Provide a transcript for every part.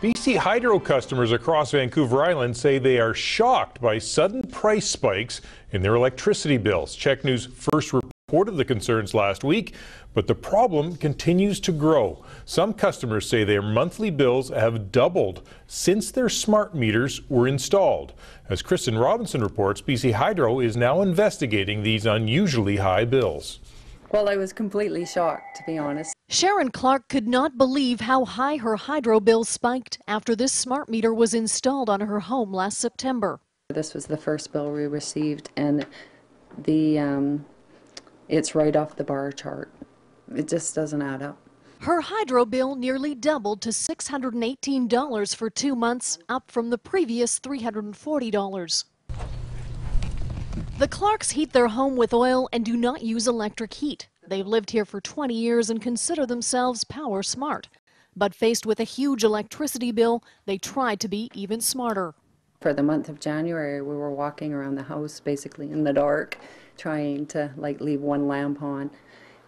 BC Hydro customers across Vancouver Island say they are shocked by sudden price spikes in their electricity bills. CHEK News first reported the concerns last week, but the problem continues to grow. Some customers say their monthly bills have doubled since their smart meters were installed. As Kristen Robinson reports, BC Hydro is now investigating these unusually high bills. Well, I was completely shocked, to be honest. Sharon Clark could not believe how high her hydro bill spiked after this smart meter was installed on her home last September. This was the first bill we received, and it's right off the bar chart. It just doesn't add up. Her hydro bill nearly doubled to $618 for 2 months, up from the previous $340. The Clarks heat their home with oil and do not use electric heat. They've lived here for 20 years and consider themselves power smart. But faced with a huge electricity bill, they tried to be even smarter. For the month of January, we were walking around the house basically in the dark, trying to leave one lamp on.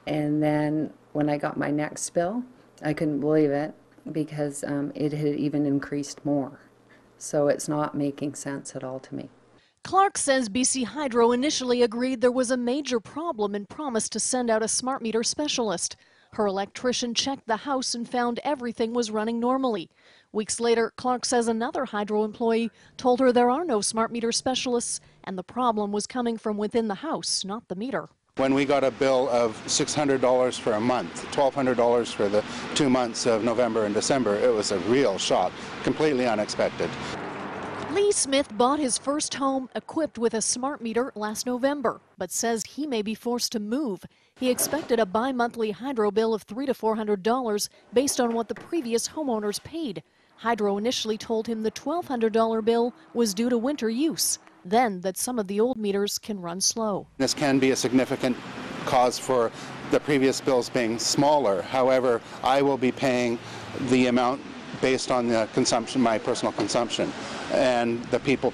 And then when I got my next bill, I couldn't believe it because it had even increased more. So it's not making sense at all to me. Clark says BC Hydro initially agreed there was a major problem and promised to send out a smart meter specialist. Her electrician checked the house and found everything was running normally. Weeks later, Clark says another Hydro employee told her there are no smart meter specialists and the problem was coming from within the house, not the meter. When we got a bill of $600 for a month, $1,200 for the 2 months of November and December, it was a real shock, completely unexpected. Lee Smith bought his first home equipped with a smart meter last November, but says he may be forced to move. He expected a bi-monthly hydro bill of $300 to $400 based on what the previous homeowners paid. Hydro initially told him the $1,200 bill was due to winter use, then that some of the old meters can run slow. This can be a significant cause for the previous bills being smaller. However, I will be paying the amount based on the consumption, my personal consumption. And the people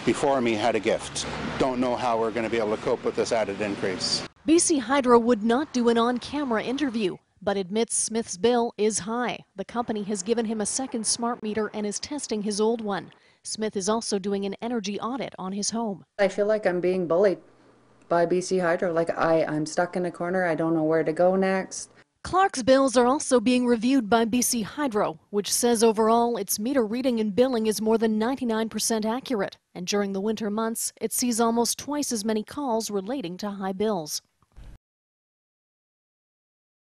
before me had a gift. Don't know how we're going to be able to cope with this added increase. BC Hydro would not do an on-camera interview, but admits Smith's bill is high. The company has given him a second smart meter and is testing his old one. Smith is also doing an energy audit on his home. I feel like I'm being bullied by BC Hydro. I'm stuck in a corner. I don't know where to go next. Clark's bills are also being reviewed by BC Hydro, which says overall its meter reading and billing is more than 99% accurate. And during the winter months, it sees almost twice as many calls relating to high bills.